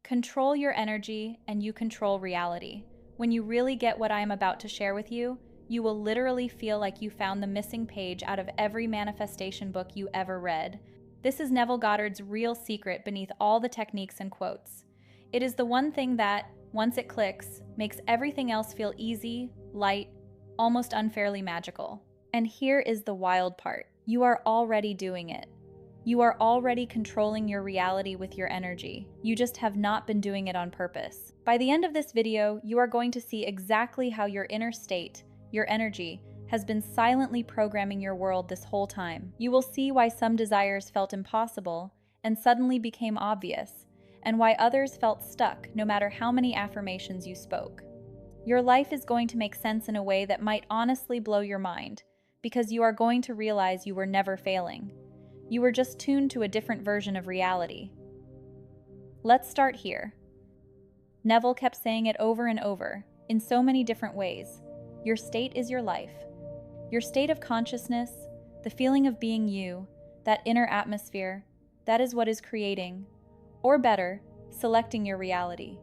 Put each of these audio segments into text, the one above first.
Control your energy and you control reality. When you really get what I am about to share with you, you will literally feel like you found the missing page out of every manifestation book you ever read. This is Neville Goddard's real secret beneath all the techniques and quotes. It is the one thing that, once it clicks, makes everything else feel easy, light, almost unfairly magical. And here is the wild part. You are already doing it. You are already controlling your reality with your energy. You just have not been doing it on purpose. By the end of this video, you are going to see exactly how your inner state, your energy, has been silently programming your world this whole time. You will see why some desires felt impossible and suddenly became obvious, and why others felt stuck no matter how many affirmations you spoke. Your life is going to make sense in a way that might honestly blow your mind, because you are going to realize you were never failing. You were just tuned to a different version of reality. Let's start here. Neville kept saying it over and over, in so many different ways. Your state is your life. Your state of consciousness, the feeling of being you, that inner atmosphere, that is what is creating, or better, selecting your reality.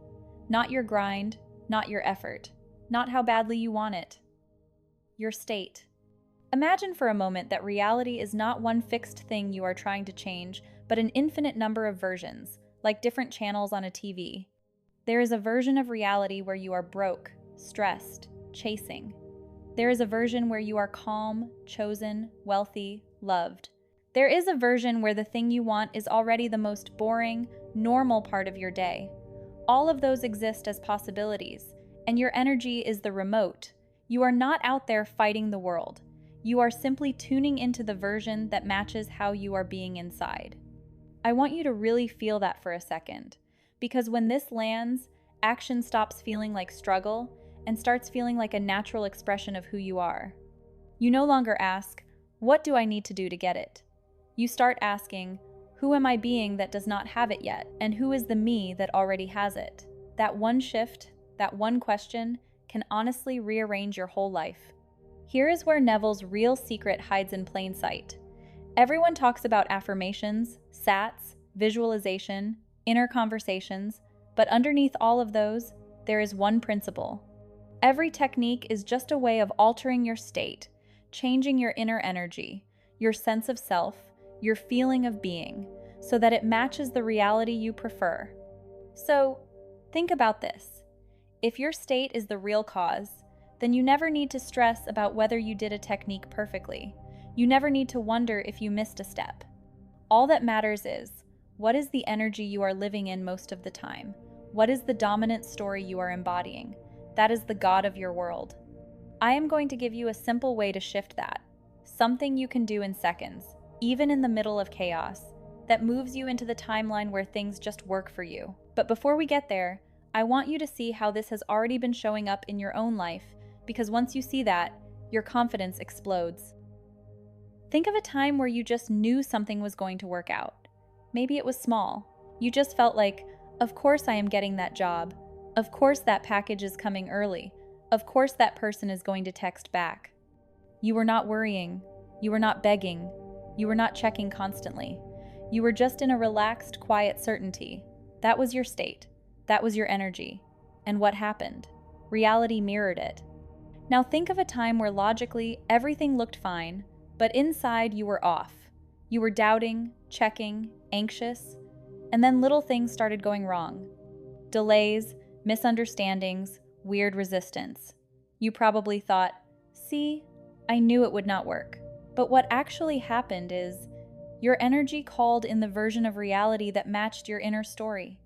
Not your grind, not your effort, not how badly you want it. Your state. Imagine for a moment that reality is not one fixed thing you are trying to change, but an infinite number of versions, like different channels on a TV. There is a version of reality where you are broke, stressed, chasing. There is a version where you are calm, chosen, wealthy, loved. There is a version where the thing you want is already the most boring, normal part of your day. All of those exist as possibilities, and your energy is the remote. You are not out there fighting the world. You are simply tuning into the version that matches how you are being inside. I want you to really feel that for a second, because when this lands, action stops feeling like struggle and starts feeling like a natural expression of who you are. You no longer ask, "What do I need to do to get it?" You start asking, "Who am I being that does not have it yet, and who is the me that already has it?" That one shift, that one question, can honestly rearrange your whole life. Here is where Neville's real secret hides in plain sight. Everyone talks about affirmations, SATs, visualization, inner conversations, but underneath all of those, there is one principle. Every technique is just a way of altering your state, changing your inner energy, your sense of self, your feeling of being, so that it matches the reality you prefer. So, think about this. If your state is the real cause, then you never need to stress about whether you did a technique perfectly. You never need to wonder if you missed a step. All that matters is, what is the energy you are living in most of the time? What is the dominant story you are embodying? That is the God of your world. I am going to give you a simple way to shift that. Something you can do in seconds, even in the middle of chaos, that moves you into the timeline where things just work for you. But before we get there, I want you to see how this has already been showing up in your own life, because once you see that, your confidence explodes. Think of a time where you just knew something was going to work out. Maybe it was small. You just felt like, of course I am getting that job. Of course that package is coming early. Of course that person is going to text back. You were not worrying. You were not begging. You were not checking constantly. You were just in a relaxed, quiet certainty. That was your state. That was your energy. And what happened? Reality mirrored it. Now think of a time where logically everything looked fine, but inside you were off. You were doubting, checking, anxious, and then little things started going wrong. Delays, misunderstandings, weird resistance. You probably thought, "See, I knew it would not work." But what actually happened is, your energy called in the version of reality that matched your inner story.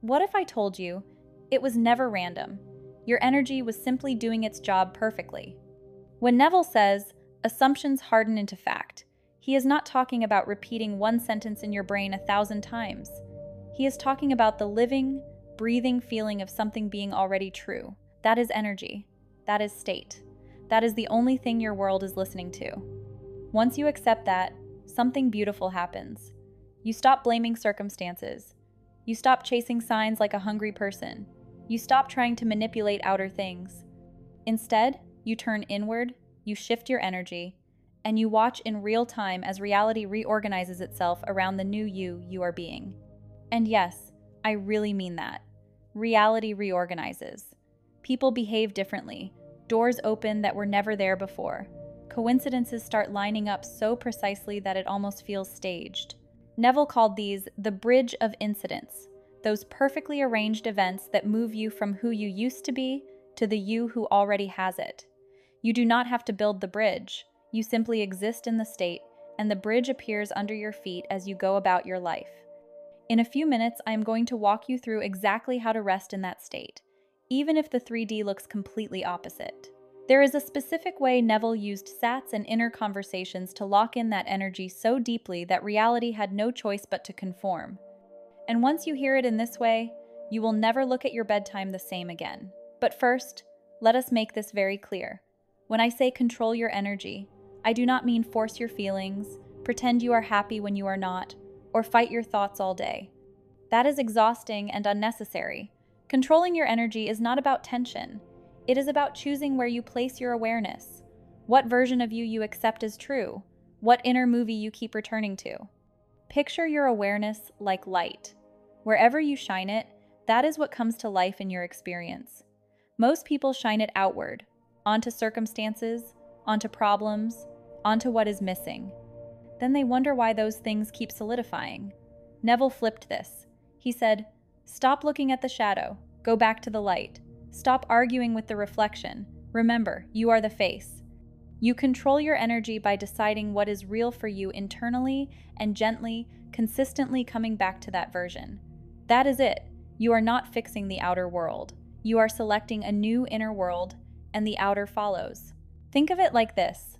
What if I told you it was never random? Your energy was simply doing its job perfectly. When Neville says, assumptions harden into fact, he is not talking about repeating one sentence in your brain 1,000 times. He is talking about the living, breathing feeling of something being already true. That is energy. That is state. That is the only thing your world is listening to. Once you accept that, something beautiful happens. You stop blaming circumstances. You stop chasing signs like a hungry person. You stop trying to manipulate outer things. Instead, you turn inward, you shift your energy, and you watch in real time as reality reorganizes itself around the new you are being. And yes, I really mean that. Reality reorganizes. People behave differently. Doors open that were never there before. Coincidences start lining up so precisely that it almost feels staged. Neville called these the bridge of incidents, those perfectly arranged events that move you from who you used to be to the you who already has it. You do not have to build the bridge. You simply exist in the state, and the bridge appears under your feet as you go about your life. In a few minutes, I am going to walk you through exactly how to rest in that state, even if the 3D looks completely opposite. There is a specific way Neville used sats and inner conversations to lock in that energy so deeply that reality had no choice but to conform. And once you hear it in this way, you will never look at your bedtime the same again. But first, let us make this very clear. When I say control your energy, I do not mean force your feelings, pretend you are happy when you are not, or fight your thoughts all day. That is exhausting and unnecessary. Controlling your energy is not about tension. It is about choosing where you place your awareness, what version of you accept as true, what inner movie you keep returning to. Picture your awareness like light. Wherever you shine it, that is what comes to life in your experience. Most people shine it outward, onto circumstances, onto problems, onto what is missing. Then they wonder why those things keep solidifying. Neville flipped this. He said, "Stop looking at the shadow. Go back to the light. Stop arguing with the reflection. Remember, you are the face." You control your energy by deciding what is real for you internally and gently, consistently coming back to that version. That is it. You are not fixing the outer world. You are selecting a new inner world, and the outer follows. Think of it like this.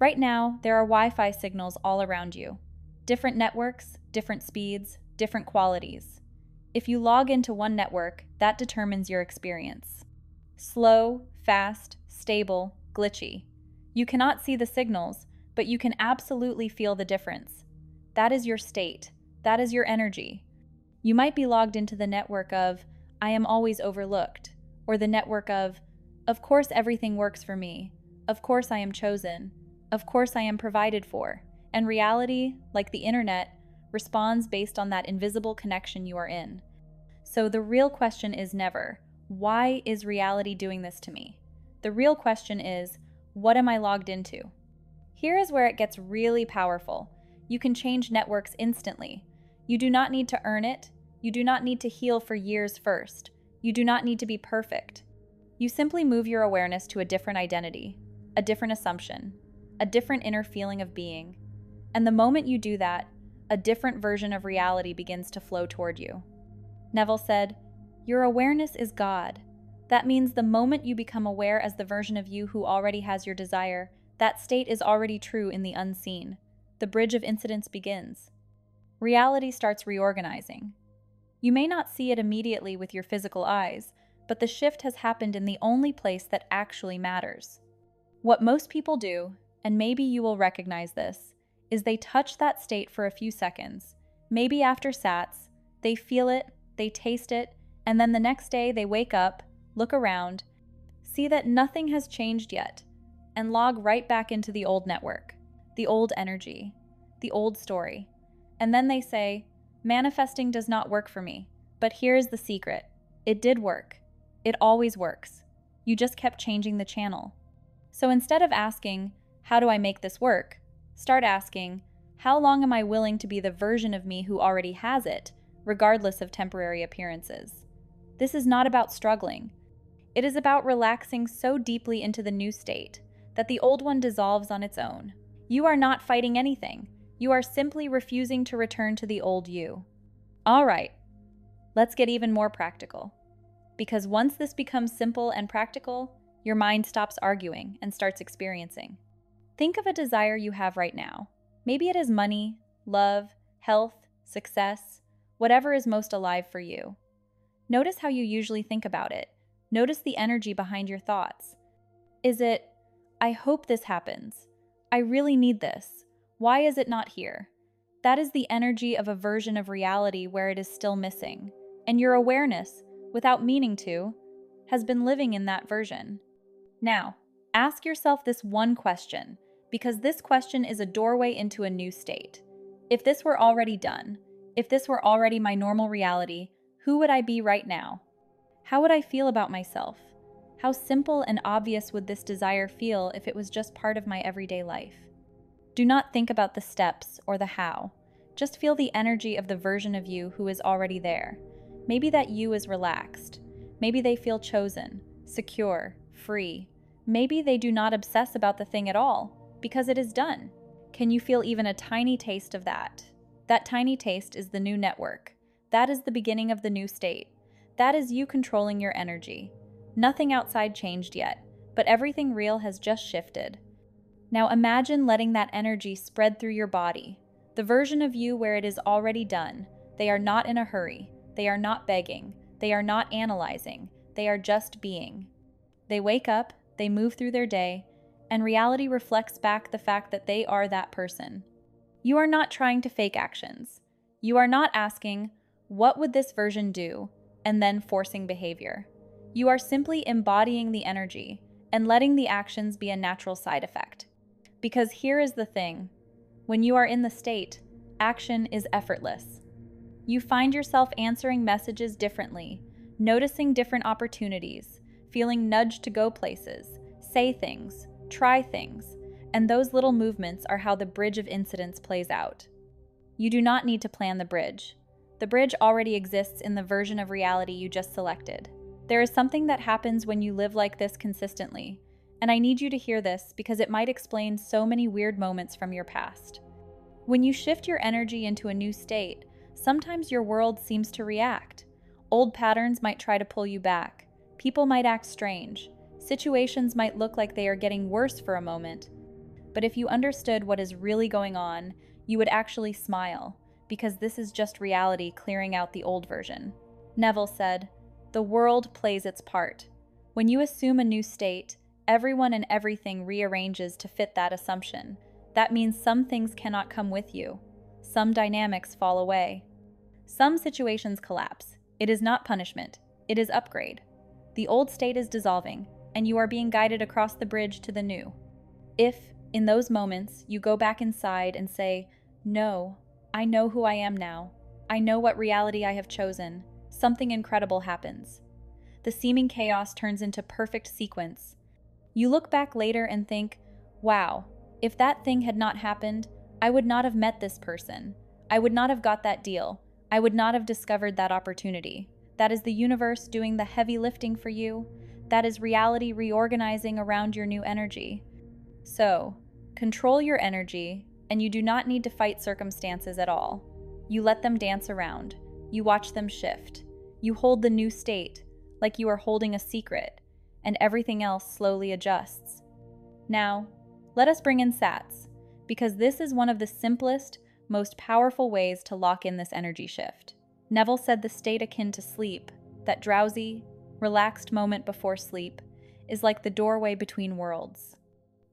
Right now, there are Wi-Fi signals all around you. Different networks, different speeds, different qualities. If you log into one network, that determines your experience. Slow, fast, stable, glitchy. You cannot see the signals, but you can absolutely feel the difference. That is your state. That is your energy. You might be logged into the network of, "I am always overlooked," or the network of course everything works for me. Of course I am chosen. Of course I am provided for." And reality, like the internet, responds based on that invisible connection you are in. So the real question is never, why is reality doing this to me? The real question is, what am I logged into? Here is where it gets really powerful. You can change networks instantly. You do not need to earn it. You do not need to heal for years first. You do not need to be perfect. You simply move your awareness to a different identity, a different assumption, a different inner feeling of being. And the moment you do that, a different version of reality begins to flow toward you. Neville said, "Your awareness is God." That means the moment you become aware as the version of you who already has your desire, that state is already true in the unseen. The bridge of incidents begins. Reality starts reorganizing. You may not see it immediately with your physical eyes, but the shift has happened in the only place that actually matters. What most people do, and maybe you will recognize this, is they touch that state for a few seconds. Maybe after sats, they feel it, they taste it, and then the next day they wake up, look around, see that nothing has changed yet, and log right back into the old network, the old energy, the old story. And then they say, "Manifesting does not work for me, but here is the secret. It did work. It always works. You just kept changing the channel." So instead of asking, "How do I make this work?" start asking, "How long am I willing to be the version of me who already has it, regardless of temporary appearances?" This is not about struggling. It is about relaxing so deeply into the new state that the old one dissolves on its own. You are not fighting anything. You are simply refusing to return to the old you. All right, let's get even more practical. Because once this becomes simple and practical, your mind stops arguing and starts experiencing. Think of a desire you have right now. Maybe it is money, love, health, success, whatever is most alive for you. Notice how you usually think about it. Notice the energy behind your thoughts. Is it, "I hope this happens. I really need this. Why is it not here?" That is the energy of a version of reality where it is still missing. And your awareness, without meaning to, has been living in that version. Now, ask yourself this one question, because this question is a doorway into a new state. If this were already done, if this were already my normal reality, Who would I be right now? How would I feel about myself? How simple and obvious would this desire feel if it was just part of my everyday life? Do not think about the steps or the how. Just feel the energy of the version of you who is already there. Maybe that you is relaxed. Maybe they feel chosen, secure, free. Maybe they do not obsess about the thing at all, because it is done. Can you feel even a tiny taste of that? That tiny taste is the new network. That is the beginning of the new state. That is you controlling your energy. Nothing outside changed yet, but everything real has just shifted. Now imagine letting that energy spread through your body. The version of you where it is already done. They are not in a hurry. They are not begging. They are not analyzing. They are just being. They wake up, they move through their day, and reality reflects back the fact that they are that person. You are not trying to fake actions. You are not asking, what would this version do, and then forcing behavior. You are simply embodying the energy and letting the actions be a natural side effect. Because here is the thing. When you are in the state, action is effortless. You find yourself answering messages differently, noticing different opportunities, feeling nudged to go places, say things, try things, and those little movements are how the bridge of incidents plays out. You do not need to plan the bridge. The bridge already exists in the version of reality you just selected. There is something that happens when you live like this consistently, and I need you to hear this because it might explain so many weird moments from your past. When you shift your energy into a new state, sometimes your world seems to react. Old patterns might try to pull you back. People might act strange. Situations might look like they are getting worse for a moment. But if you understood what is really going on, you would actually smile, because this is just reality clearing out the old version. Neville said, "The world plays its part. When you assume a new state, everyone and everything rearranges to fit that assumption. That means some things cannot come with you. Some dynamics fall away. Some situations collapse. It is not punishment. It is upgrade. The old state is dissolving, and you are being guided across the bridge to the new. If, in those moments, you go back inside and say, 'No, I know who I am now. I know what reality I have chosen,' something incredible happens. The seeming chaos turns into perfect sequence. You look back later and think, 'Wow, if that thing had not happened, I would not have met this person. I would not have got that deal. I would not have discovered that opportunity.' That is the universe doing the heavy lifting for you. That is reality reorganizing around your new energy. So, control your energy, and you do not need to fight circumstances at all. You let them dance around. You watch them shift. You hold the new state, like you are holding a secret, and everything else slowly adjusts. Now, let us bring in Sats, because this is one of the simplest, most powerful ways to lock in this energy shift. Neville said the state akin to sleep, that drowsy, relaxed moment before sleep, is like the doorway between worlds.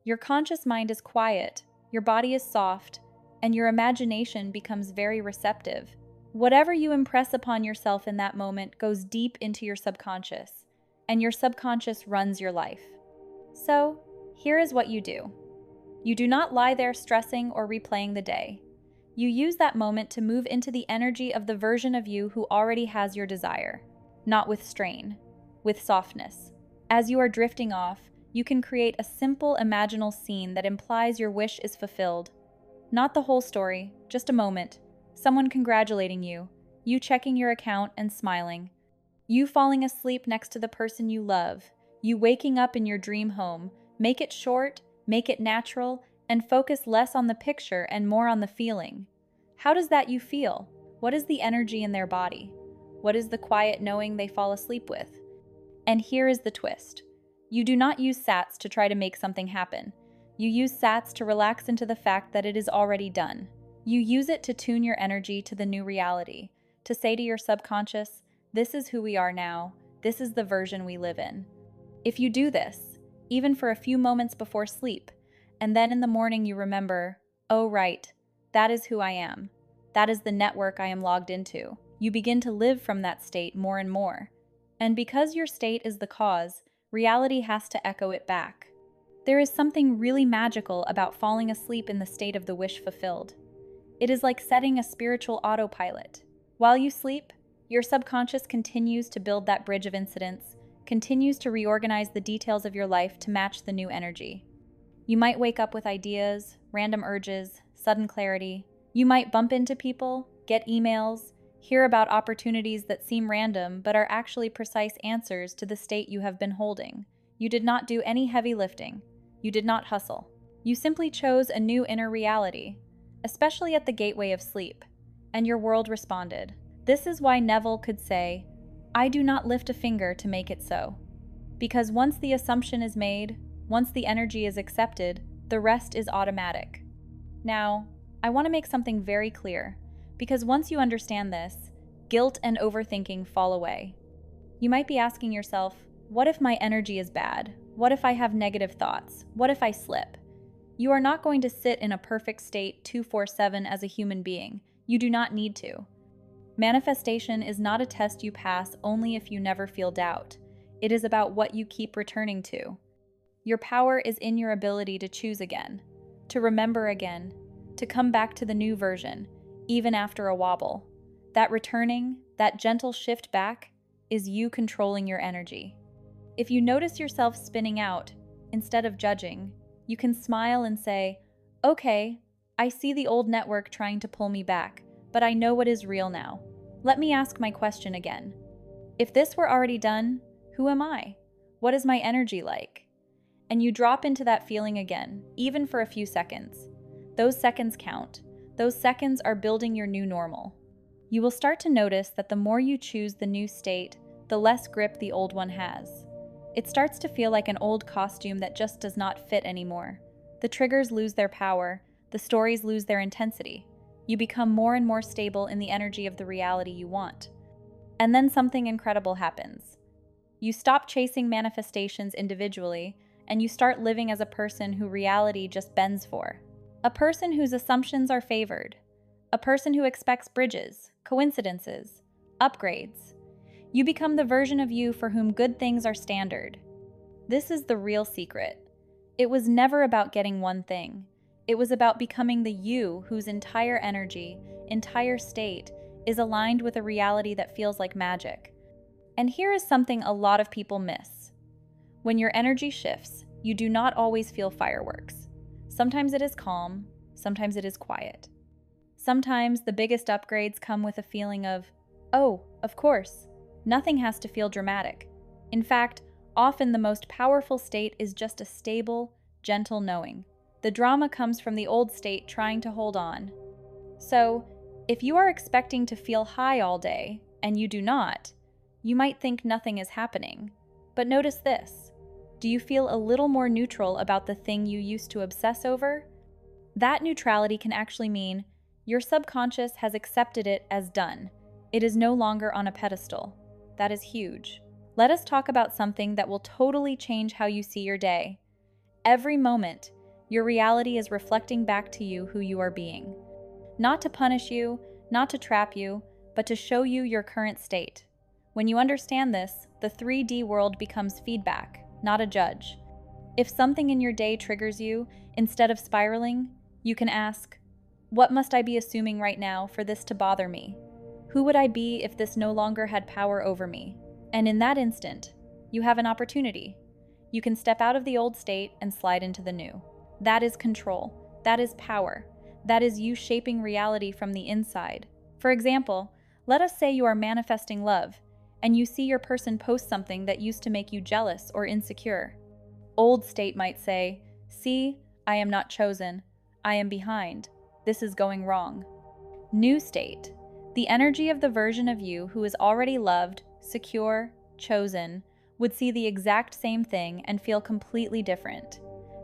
Your conscious mind is quiet, your body is soft, and your imagination becomes very receptive. Whatever you impress upon yourself in that moment goes deep into your subconscious, and your subconscious runs your life. So, here is what you do. You do not lie there stressing or replaying the day. You use that moment to move into the energy of the version of you who already has your desire, not with strain, with softness. As you are drifting off, you can create a simple imaginal scene that implies your wish is fulfilled. Not the whole story, just a moment. Someone congratulating you, you checking your account and smiling, you falling asleep next to the person you love, you waking up in your dream home. Make it short, make it natural, and focus less on the picture and more on the feeling. How does that you feel? What is the energy in their body? What is the quiet knowing they fall asleep with? And here is the twist. You do not use Sats to try to make something happen. You use Sats to relax into the fact that it is already done. You use it to tune your energy to the new reality, to say to your subconscious, this is who we are now, this is the version we live in. If you do this, even for a few moments before sleep, and then in the morning you remember, oh right, that is who I am. That is the network I am logged into. You begin to live from that state more and more. And because your state is the cause, reality has to echo it back. There is something really magical about falling asleep in the state of the wish fulfilled. It is like setting a spiritual autopilot. While you sleep, Your subconscious continues to build that bridge of incidents, continues to reorganize the details of your life to match the new energy. You might wake up with ideas, random urges, sudden clarity. You might bump into people, get emails, hear about opportunities that seem random but are actually precise answers to the state you have been holding. You did not do any heavy lifting. You did not hustle. You simply chose a new inner reality, especially at the gateway of sleep, and your world responded. This is why Neville could say, "I do not lift a finger to make it so." Because once the assumption is made, once the energy is accepted, the rest is automatic. Now, I want to make something very clear, because once you understand this, guilt and overthinking fall away. You might be asking yourself, what if my energy is bad? What if I have negative thoughts? What if I slip? You are not going to sit in a perfect state 24/7 as a human being. You do not need to. Manifestation is not a test you pass only if you never feel doubt. It is about what you keep returning to. Your power is in your ability to choose again, to remember again, to come back to the new version, even after a wobble. That returning, that gentle shift back, is you controlling your energy. If you notice yourself spinning out, instead of judging, you can smile and say, "Okay, I see the old network trying to pull me back, but I know what is real now. Let me ask my question again. If this were already done, who am I? What is my energy like?" And you drop into that feeling again, even for a few seconds. Those seconds count. Those seconds are building your new normal. You will start to notice that the more you choose the new state, the less grip the old one has. It starts to feel like an old costume that just does not fit anymore. The triggers lose their power, the stories lose their intensity. You become more and more stable in the energy of the reality you want. And then something incredible happens. You stop chasing manifestations individually, and you start living as a person who reality just bends for. A person whose assumptions are favored. A person who expects bridges, coincidences, upgrades. You become the version of you for whom good things are standard. This is the real secret. It was never about getting one thing. It was about becoming the you whose entire energy, entire state, is aligned with a reality that feels like magic. And here is something a lot of people miss. When your energy shifts, you do not always feel fireworks. Sometimes it is calm, sometimes it is quiet. Sometimes the biggest upgrades come with a feeling of, "Oh, of course." Nothing has to feel dramatic. In fact, often the most powerful state is just a stable, gentle knowing. The drama comes from the old state trying to hold on. So, if you are expecting to feel high all day, and you do not, you might think nothing is happening. But notice this. Do you feel a little more neutral about the thing you used to obsess over? That neutrality can actually mean your subconscious has accepted it as done. It is no longer on a pedestal. That is huge. Let us talk about something that will totally change how you see your day. Every moment, your reality is reflecting back to you who you are being. Not to punish you, not to trap you, but to show you your current state. When you understand this, the 3D world becomes feedback, not a judge. If something in your day triggers you, instead of spiraling, you can ask, "What must I be assuming right now for this to bother me? Who would I be if this no longer had power over me?" And in that instant, you have an opportunity. You can step out of the old state and slide into the new. That is control. That is power. That is you shaping reality from the inside. For example, let us say you are manifesting love, and you see your person post something that used to make you jealous or insecure. Old state might say, "See, I am not chosen. I am behind. This is going wrong." New state. The energy of the version of you who is already loved, secure, chosen, would see the exact same thing and feel completely different.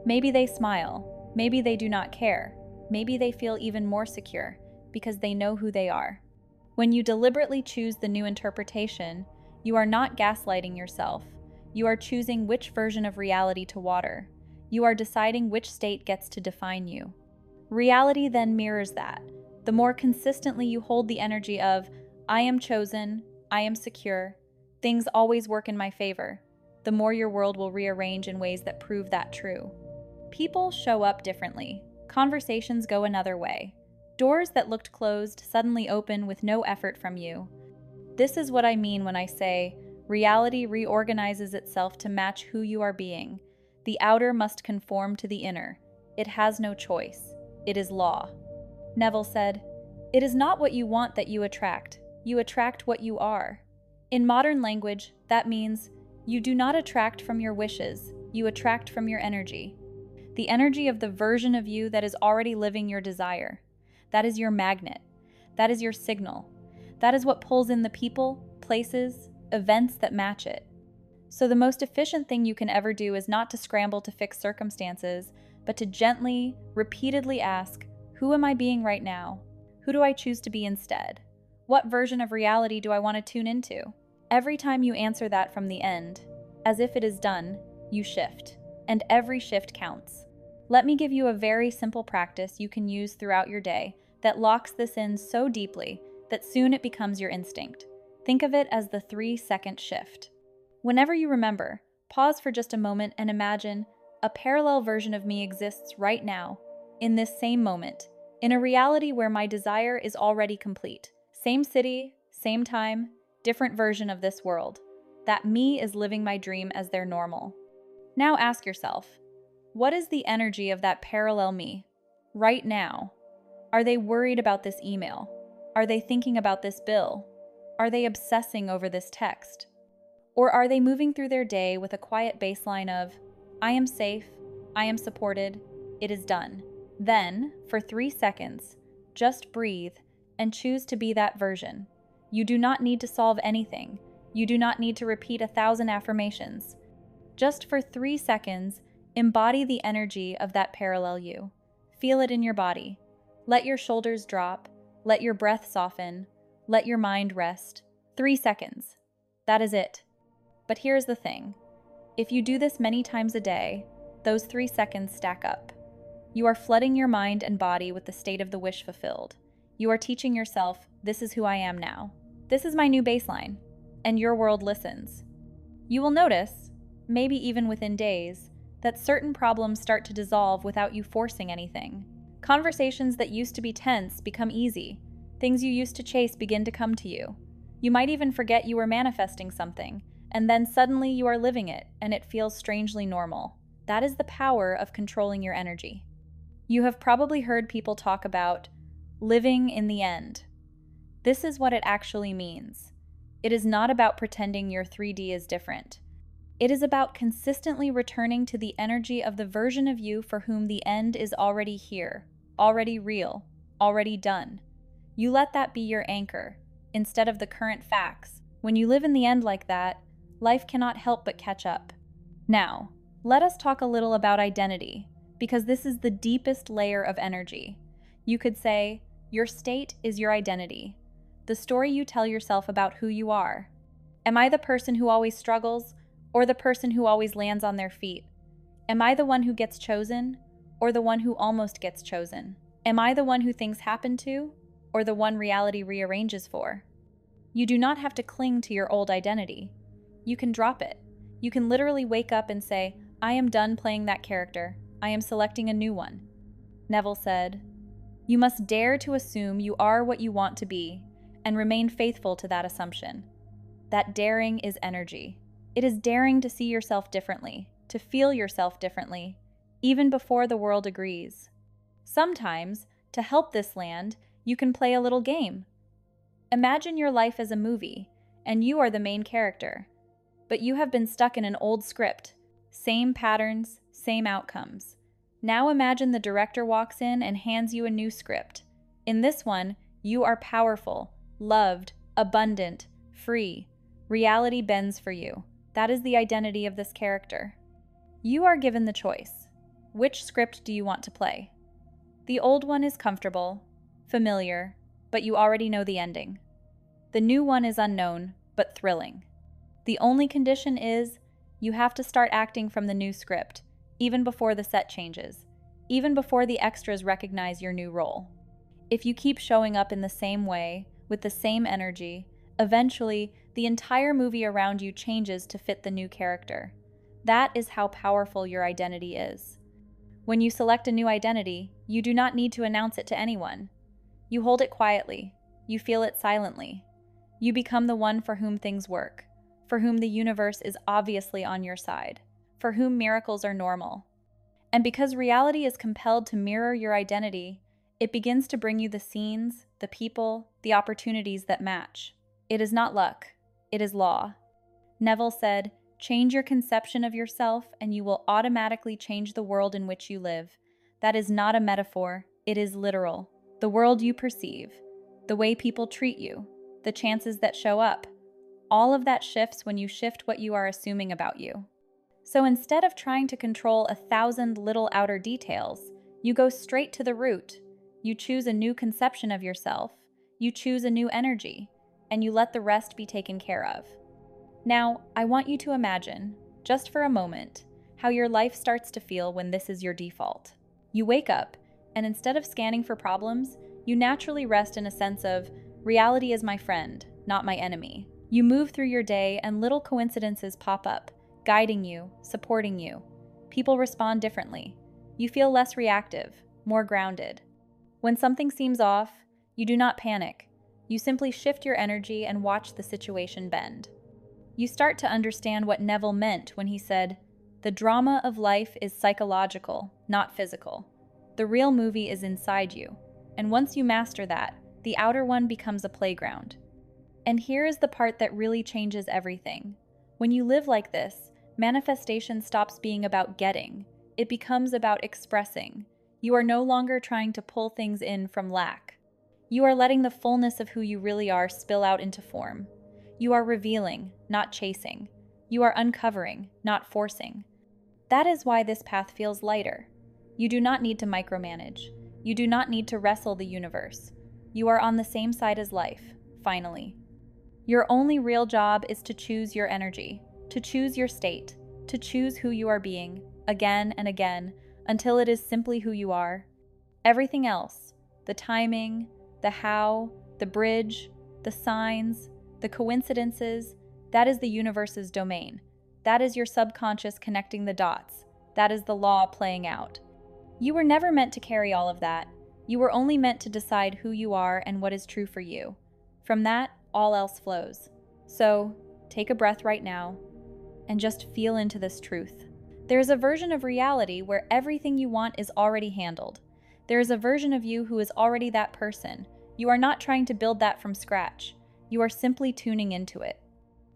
Maybe they smile. Maybe they do not care. Maybe they feel even more secure because they know who they are. When you deliberately choose the new interpretation, you are not gaslighting yourself. You are choosing which version of reality to water. You are deciding which state gets to define you. Reality then mirrors that. The more consistently you hold the energy of, "I am chosen, I am secure, things always work in my favor," the more your world will rearrange in ways that prove that true. People show up differently. Conversations go another way. Doors that looked closed suddenly open with no effort from you. This is what I mean when I say, reality reorganizes itself to match who you are being. The outer must conform to the inner. It has no choice. It is law. Neville said, "It is not what you want that you attract. You attract what you are." In modern language, that means you do not attract from your wishes, you attract from your energy. The energy of the version of you that is already living your desire. That is your magnet. That is your signal. That is what pulls in the people, places, events that match it. So the most efficient thing you can ever do is not to scramble to fix circumstances, but to gently, repeatedly ask, who am I being right now? Who do I choose to be instead? What version of reality do I want to tune into? Every time you answer that from the end, as if it is done, you shift. And every shift counts. Let me give you a very simple practice you can use throughout your day that locks this in so deeply that soon it becomes your instinct. Think of it as the 3-second shift. Whenever you remember, pause for just a moment and imagine a parallel version of me exists right now, in this same moment, in a reality where my desire is already complete. Same city, same time, different version of this world. That me is living my dream as their normal. Now ask yourself, what is the energy of that parallel me right now? Are they worried about this email? Are they thinking about this bill? Are they obsessing over this text? Or are they moving through their day with a quiet baseline of, I am safe, I am supported, it is done. Then, for 3 seconds, just breathe and choose to be that version. You do not need to solve anything. You do not need to repeat 1,000 affirmations. Just for 3 seconds, embody the energy of that parallel you. Feel it in your body. Let your shoulders drop. Let your breath soften. Let your mind rest. 3 seconds. That is it. But here's the thing. If you do this many times a day, those 3 seconds stack up. You are flooding your mind and body with the state of the wish fulfilled. You are teaching yourself, this is who I am now. This is my new baseline. And your world listens. You will notice, maybe even within days, that certain problems start to dissolve without you forcing anything. Conversations that used to be tense become easy. Things you used to chase begin to come to you. You might even forget you were manifesting something, and then suddenly you are living it, and it feels strangely normal. That is the power of controlling your energy. You have probably heard people talk about living in the end. This is what it actually means. It is not about pretending your 3D is different. It is about consistently returning to the energy of the version of you for whom the end is already here, already real, already done. You let that be your anchor, instead of the current facts. When you live in the end like that, life cannot help but catch up. Now, let us talk a little about identity, because this is the deepest layer of energy. You could say, your state is your identity, the story you tell yourself about who you are. Am I the person who always struggles, or the person who always lands on their feet? Am I the one who gets chosen, or the one who almost gets chosen? Am I the one who things happen to, or the one reality rearranges for? You do not have to cling to your old identity. You can drop it. You can literally wake up and say, I am done playing that character. I am selecting a new one. Neville said, you must dare to assume you are what you want to be, and remain faithful to that assumption. That daring is energy. It is daring to see yourself differently, to feel yourself differently, even before the world agrees. Sometimes, to help this land, you can play a little game. Imagine your life as a movie, and you are the main character. But you have been stuck in an old script. Same patterns, same outcomes. Now imagine the director walks in and hands you a new script. In this one, you are powerful, loved, abundant, free. Reality bends for you. That is the identity of this character. You are given the choice. Which script do you want to play? The old one is comfortable, familiar, but you already know the ending. The new one is unknown, but thrilling. The only condition is you have to start acting from the new script, even before the set changes, even before the extras recognize your new role. If you keep showing up in the same way, with the same energy, eventually, the entire movie around you changes to fit the new character. That is how powerful your identity is. When you select a new identity, you do not need to announce it to anyone. You hold it quietly. You feel it silently. You become the one for whom things work, for whom the universe is obviously on your side, for whom miracles are normal. And because reality is compelled to mirror your identity, it begins to bring you the scenes, the people, the opportunities that match. It is not luck, it is law. Neville said, "Change your conception of yourself and you will automatically change the world in which you live." That is not a metaphor, it is literal. The world you perceive, the way people treat you, the chances that show up, all of that shifts when you shift what you are assuming about you. So instead of trying to control 1,000 little outer details, you go straight to the root. You choose a new conception of yourself, you choose a new energy, and you let the rest be taken care of. Now, I want you to imagine, just for a moment, how your life starts to feel when this is your default. You wake up, and instead of scanning for problems, you naturally rest in a sense of, reality is my friend, not my enemy. You move through your day and little coincidences pop up, guiding you, supporting you. People respond differently. You feel less reactive, more grounded. When something seems off, you do not panic. You simply shift your energy and watch the situation bend. You start to understand what Neville meant when he said, "The drama of life is psychological, not physical. The real movie is inside you, and once you master that, the outer one becomes a playground." And here is the part that really changes everything. When you live like this, manifestation stops being about getting. It becomes about expressing. You are no longer trying to pull things in from lack. You are letting the fullness of who you really are spill out into form. You are revealing, not chasing. You are uncovering, not forcing. That is why this path feels lighter. You do not need to micromanage. You do not need to wrestle the universe. You are on the same side as life, finally. Your only real job is to choose your energy, to choose your state, to choose who you are being, again and again, until it is simply who you are. Everything else, the timing, the how, the bridge, the signs, the coincidences, that is the universe's domain. That is your subconscious connecting the dots. That is the law playing out. You were never meant to carry all of that. You were only meant to decide who you are and what is true for you. From that, all else flows. So, take a breath right now and just feel into this truth. There is a version of reality where everything you want is already handled. There is a version of you who is already that person. You are not trying to build that from scratch. You are simply tuning into it.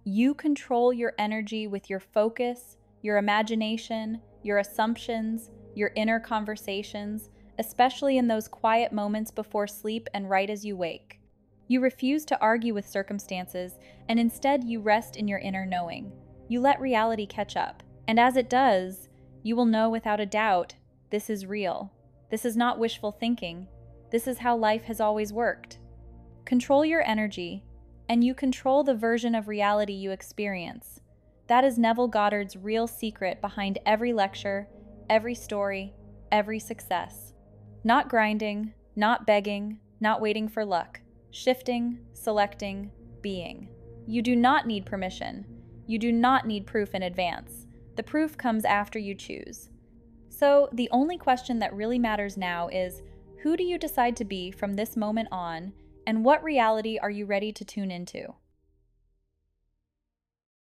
You control your energy with your focus, your imagination, your assumptions, your inner conversations, especially in those quiet moments before sleep and right as you wake. You refuse to argue with circumstances, and instead you rest in your inner knowing. You let reality catch up, and as it does, you will know without a doubt, this is real. This is not wishful thinking. This is how life has always worked. Control your energy, and you control the version of reality you experience. That is Neville Goddard's real secret behind every lecture, every story, every success. Not grinding, not begging, not waiting for luck. Shifting, selecting, being. You do not need permission. You do not need proof in advance. The proof comes after you choose. So the only question that really matters now is, who do you decide to be from this moment on, and what reality are you ready to tune into?